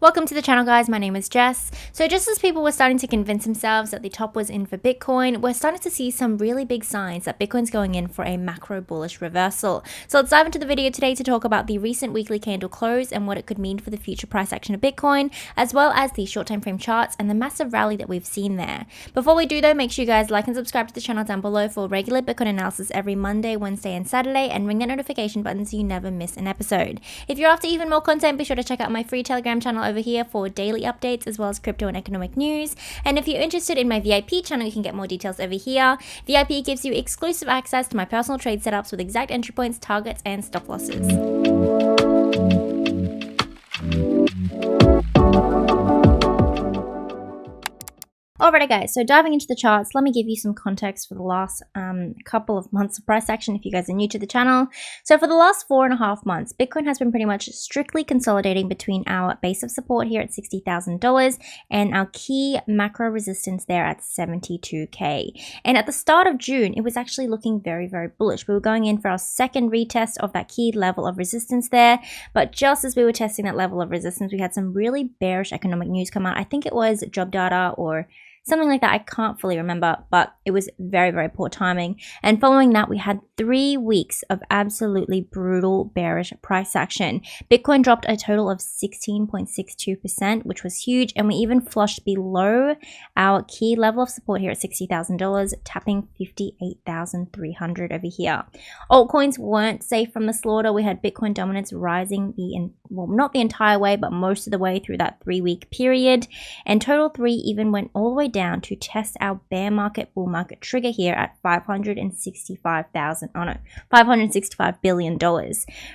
Welcome to the channel, guys. My name is Jess. So just as people were starting to convince themselves that the top was in for Bitcoin, we're starting to see some really big signs that Bitcoin's going in for a macro bullish reversal. So let's dive into the video today to talk about the recent weekly candle close and what it could mean for the future price action of Bitcoin, as well as the short time frame charts and the massive rally that we've seen there. Before we do though, make sure you guys like and subscribe to the channel down below for regular Bitcoin analysis every Monday, Wednesday, and Saturday, and ring that notification button so you never miss an episode. If you're after even more content, be sure to check out my free Telegram channel over here for daily updates as well as crypto and economic news. And if you're interested in my VIP channel, you can get more details over here. VIP gives you exclusive access to my personal trade setups with exact entry points, targets, and stop losses. Alright guys, so diving into the charts, let me give you some context for the last couple of months of price action if you guys are new to the channel. So for the last 4.5 months, Bitcoin has been pretty much strictly consolidating between our base of support here at $60,000 and our key macro resistance there at 72k. And at the start of June, it was actually looking very, very bullish. We were going in for our second retest of that key level of resistance there, but just as we were testing that level of resistance, we had some really bearish economic news come out. I think it was job data or something like that. I can't fully remember, but it was very, very poor timing. And following that, we had 3 weeks of absolutely brutal bearish price action. Bitcoin dropped a total of 16.62%, which was huge. And we even flushed below our key level of support here at $60,000, tapping 58,300 over here. Altcoins weren't safe from the slaughter. We had Bitcoin dominance rising not the entire way, but most of the way through that 3-week period. And total 3 even went all the way down to test our bear market bull market trigger here at $565 billion.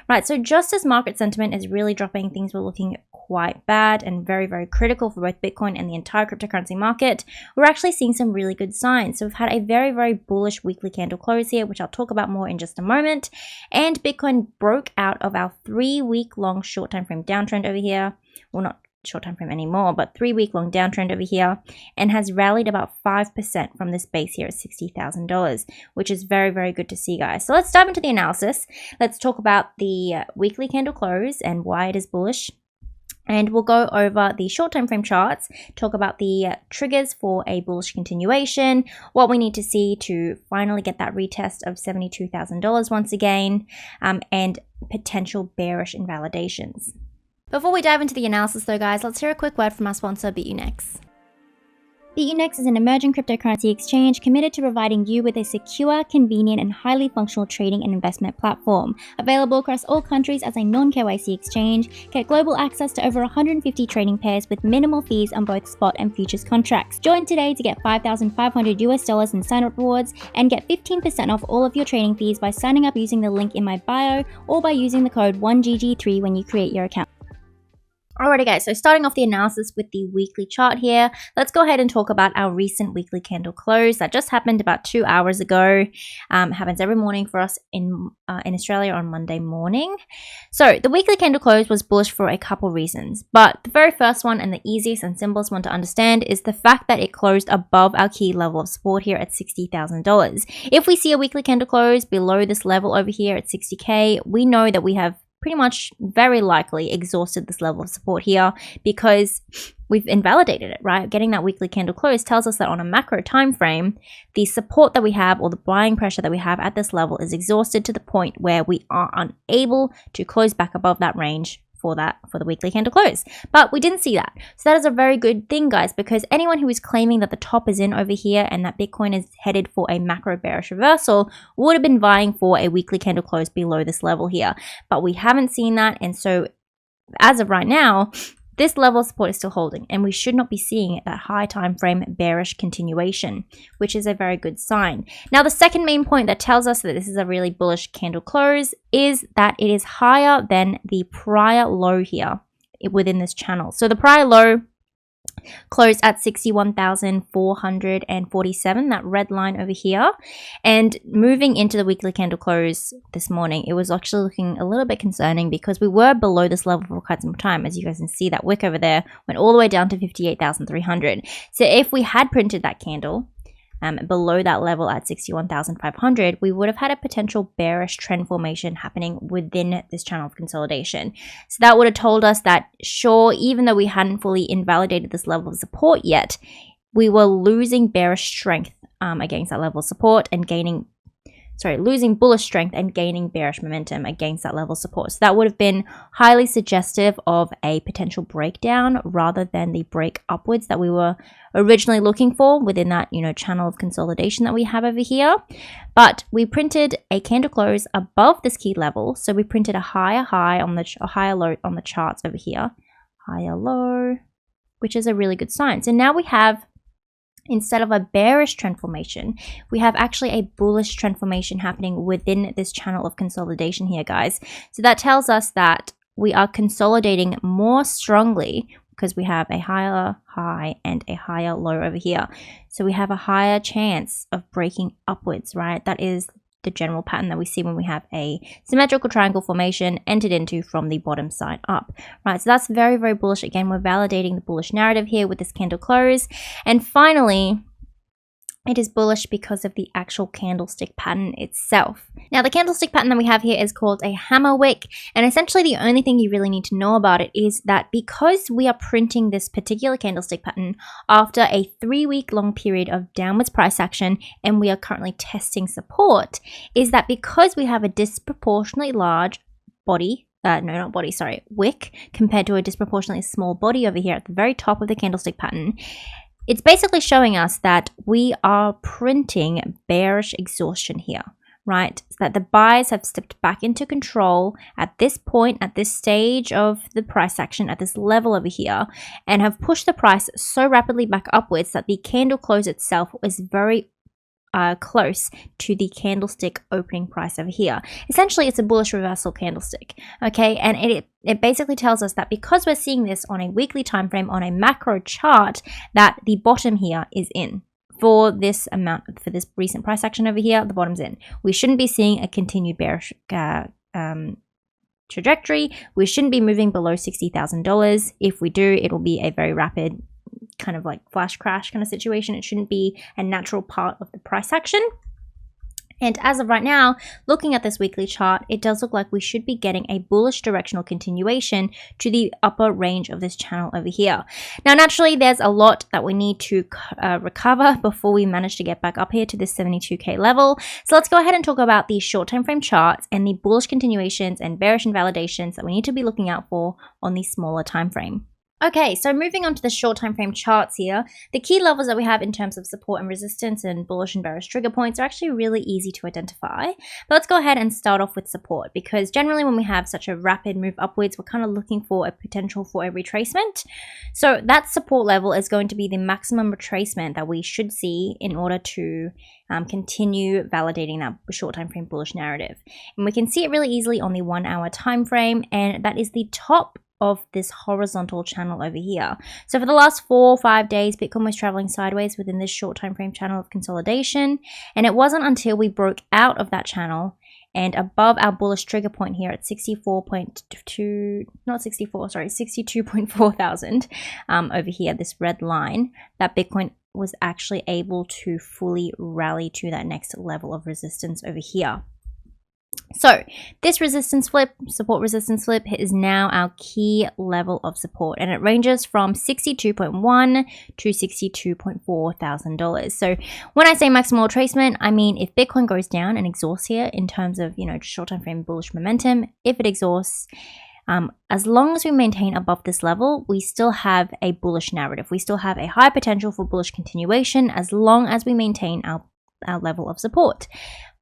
Right, so just as market sentiment is really dropping, things were looking quite bad and very, very critical for both Bitcoin and the entire cryptocurrency market. We're actually seeing some really good signs. So we've had a very, very bullish weekly candle close here, which I'll talk about more in just a moment. And Bitcoin broke out of our 3-week-long short time frame downtrend over here. Well, not short time frame anymore, but 3-week-long downtrend over here, and has rallied about 5% from this base here at $60,000, which is very, very good to see, guys. So let's dive into the analysis. Let's talk about the weekly candle close and why it is bullish. And we'll go over the short time frame charts, talk about the triggers for a bullish continuation, what we need to see to finally get that retest of $72,000 once again, and potential bearish invalidations. Before we dive into the analysis though, guys, let's hear a quick word from our sponsor, Bitunix. Bitunix is an emerging cryptocurrency exchange committed to providing you with a secure, convenient, and highly functional trading and investment platform. Available across all countries as a non-KYC exchange, get global access to over 150 trading pairs with minimal fees on both spot and futures contracts. Join today to get $5,500 in sign-up rewards and get 15% off all of your trading fees by signing up using the link in my bio or by using the code 1GG3 when you create your account. Alrighty guys, so starting off the analysis with the weekly chart here, let's go ahead and talk about our recent weekly candle close that just happened about 2 hours ago. Happens every morning for us in Australia on Monday morning. So the weekly candle close was bullish for a couple reasons, but the very first one and the easiest and simplest one to understand is the fact that it closed above our key level of support here at $60,000. If we see a weekly candle close below this level over here at 60k, we know that we have pretty much very likely exhausted this level of support here because we've invalidated it, right? Getting that weekly candle close tells us that on a macro time frame, the support that we have or the buying pressure that we have at this level is exhausted to the point where we are unable to close back above that range for the weekly candle close. But we didn't see that. So that is a very good thing, guys, because anyone who is claiming that the top is in over here and that Bitcoin is headed for a macro bearish reversal would have been vying for a weekly candle close below this level here. But we haven't seen that. And so as of right now, this level of support is still holding, and we should not be seeing that high time frame bearish continuation, which is a very good sign. Now, the second main point that tells us that this is a really bullish candle close is that it is higher than the prior low here within this channel. So the prior low closed at 61,447, that red line over here. And moving into the weekly candle close this morning, it was actually looking a little bit concerning because we were below this level for quite some time. As you guys can see, that wick over there went all the way down to 58,300. So if we had printed that candle, below that level at 61,500, we would have had a potential bearish trend formation happening within this channel of consolidation. So that would have told us that, sure, even though we hadn't fully invalidated this level of support yet, we were losing bearish strength against that level of support and losing bullish strength and gaining bearish momentum against that level of support. So that would have been highly suggestive of a potential breakdown rather than the break upwards that we were originally looking for within that, channel of consolidation that we have over here. But we printed a candle close above this key level. So we printed a higher high on a higher low on the charts over here, higher low, which is a really good sign. So now we have, instead of a bearish trend formation, we have actually a bullish trend formation happening within this channel of consolidation here, guys. So that tells us that we are consolidating more strongly because we have a higher high and a higher low over here. So we have a higher chance of breaking upwards, right? That is the general pattern that we see when we have a symmetrical triangle formation entered into from the bottom side up, right? So that's very, very bullish. Again, we're validating the bullish narrative here with this candle close. And finally, it is bullish because of the actual candlestick pattern itself. Now, the candlestick pattern that we have here is called a hammer wick. And essentially the only thing you really need to know about it is that because we are printing this particular candlestick pattern after a 3-week long period of downwards price action, and we are currently testing support, is that because we have a disproportionately large wick compared to a disproportionately small body over here at the very top of the candlestick pattern, it's basically showing us that we are printing bearish exhaustion here, right? So that the buyers have stepped back into control at this point, at this stage of the price action, at this level over here, and have pushed the price so rapidly back upwards that the candle close itself is very close to the candlestick opening price over here. Essentially, it's a bullish reversal candlestick, okay? And it basically tells us that because we're seeing this on a weekly time frame on a macro chart, that the bottom here is in. For this recent price action over here, the bottom's in. We shouldn't be seeing a continued bearish trajectory. We shouldn't be moving below $60,000. If we do, it will be a very rapid kind of like flash crash kind of situation. It shouldn't be a natural part of the price action. And as of right now, looking at this weekly chart, it does look like we should be getting a bullish directional continuation to the upper range of this channel over here. Now, naturally, there's a lot that we need to recover before we manage to get back up here to this 72K level. So let's go ahead and talk about the short time frame charts and the bullish continuations and bearish invalidations that we need to be looking out for on the smaller time frame. Okay, so moving on to the short time frame charts here, the key levels that we have in terms of support and resistance and bullish and bearish trigger points are actually really easy to identify. But let's go ahead and start off with support, because generally when we have such a rapid move upwards, we're kind of looking for a potential for a retracement. So that support level is going to be the maximum retracement that we should see in order to continue validating that short time frame bullish narrative. And we can see it really easily on the 1 hour time frame, and that is the top of this horizontal channel over here. So for the last 4 or 5 days, Bitcoin was traveling sideways within this short time frame channel of consolidation, and it wasn't until we broke out of that channel and above our bullish trigger point here at 62.4 thousand over here, this red line, that Bitcoin was actually able to fully rally to that next level of resistance over here. So this resistance flip, support resistance flip, is now our key level of support, and it ranges from $62.1 to $62.4 thousand. So when I say maximal retracement, I mean if Bitcoin goes down and exhausts here in terms of, short time frame bullish momentum, if it exhausts, as long as we maintain above this level, we still have a bullish narrative. We still have a high potential for bullish continuation as long as we maintain our level of support.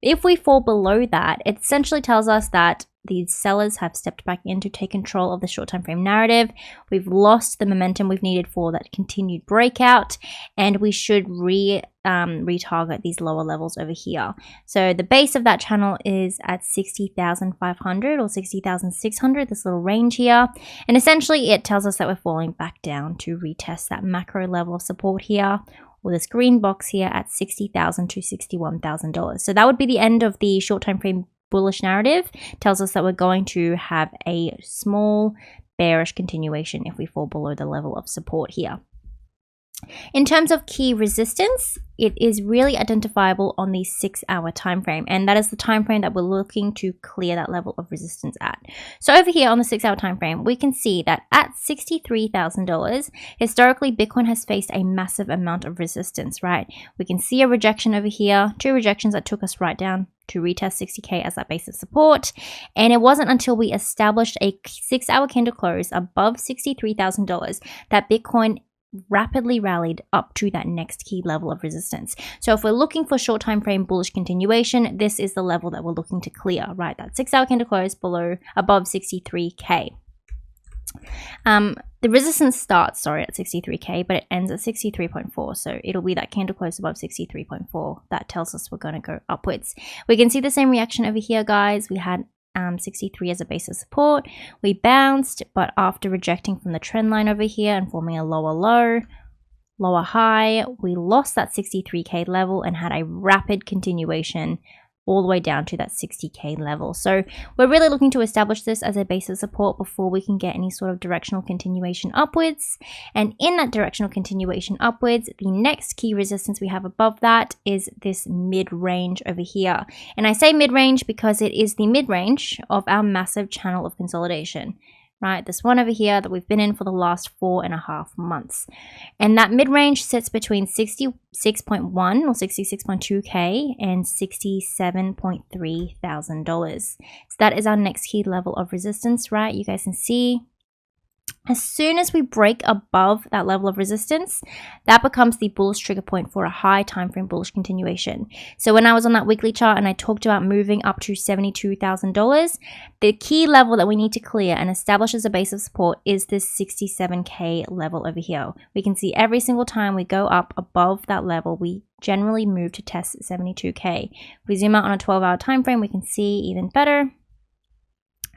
If we fall below that, it essentially tells us that the sellers have stepped back in to take control of the short time frame narrative. We've lost the momentum we've needed for that continued breakout, and we should retarget these lower levels over here. So the base of that channel is at 60,500 or 60,600, this little range here. And essentially it tells us that we're falling back down to retest that macro level of support here, or this green box here at $60,000 to $61,000. So that would be the end of the short time frame bullish narrative. Tells us that we're going to have a small bearish continuation if we fall below the level of support here. In terms of key resistance, it is really identifiable on the 6-hour time frame, and that is the time frame that we're looking to clear that level of resistance at. So over here on the 6-hour time frame, we can see that at $63,000, historically Bitcoin has faced a massive amount of resistance, right? We can see a rejection over here, 2 rejections that took us right down to retest 60K as that base of support. And it wasn't until we established a 6-hour candle close above $63,000 that Bitcoin rapidly rallied up to that next key level of resistance. So if we're looking for short time frame bullish continuation, this is the level that we're looking to clear, right? That 6-hour candle close above 63K. The resistance starts, at 63K, but it ends at 63.4. So it'll be that candle close above 63.4 that tells us we're going to go upwards. We can see the same reaction over here, guys. We had 63 as a base of support. We bounced, but after rejecting from the trend line over here and forming a lower low, lower high, we lost that 63K level and had a rapid continuation all the way down to that 60K level. So we're really looking to establish this as a base of support before we can get any sort of directional continuation upwards. And in that directional continuation upwards, the next key resistance we have above that is this mid-range over here. And I say mid-range because it is the mid-range of our massive channel of consolidation. Right, this one over here that we've been in for the last 4.5 months. And that mid-range sits between 66.1 or 66.2K and $67.3 thousand. So that is our next key level of resistance, right? You guys can see as soon as we break above that level of resistance, that becomes the bullish trigger point for a high time frame bullish continuation. So when I was on that weekly chart and I talked about moving up to $72,000, the key level that we need to clear and establish as a base of support is this 67K level over here. We can see every single time we go up above that level, we generally move to test 72K. If we zoom out on a 12-hour time frame, we can see even better.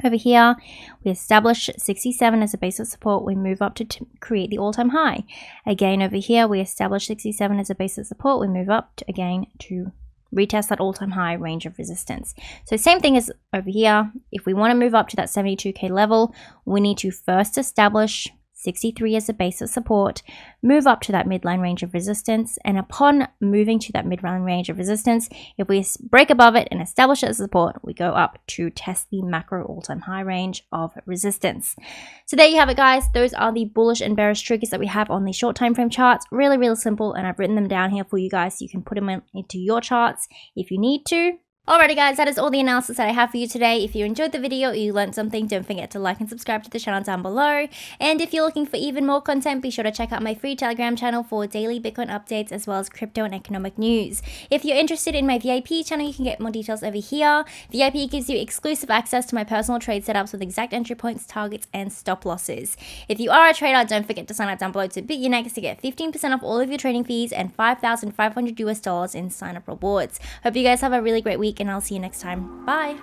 Over here, we establish 67 as a base of support. We move up to create the all-time high. Again, over here, we establish 67 as a base of support. We move up to, again, to retest that all-time high range of resistance. So same thing as over here. If we want to move up to that 72K level, we need to first establish 63 as a base of support, move up to that midline range of resistance, and upon moving to that midline range of resistance, if we break above it and establish it as support, we go up to test the macro all-time high range of resistance. So there you have it, guys. Those are the bullish and bearish triggers that we have on the short time frame charts. Really, really simple, and I've written them down here for you guys so you can put them into your charts if you need to. Alrighty guys, that is all the analysis that I have for you today. If you enjoyed the video or you learned something, don't forget to like and subscribe to the channel down below. And if you're looking for even more content, be sure to check out my free Telegram channel for daily Bitcoin updates as well as crypto and economic news. If you're interested in my VIP channel, you can get more details over here. VIP gives you exclusive access to my personal trade setups with exact entry points, targets, and stop losses. If you are a trader, don't forget to sign up down below to Bitunix to get 15% off all of your trading fees and $5,500 US in sign-up rewards. Hope you guys have a really great week, and I'll see you next time. Bye!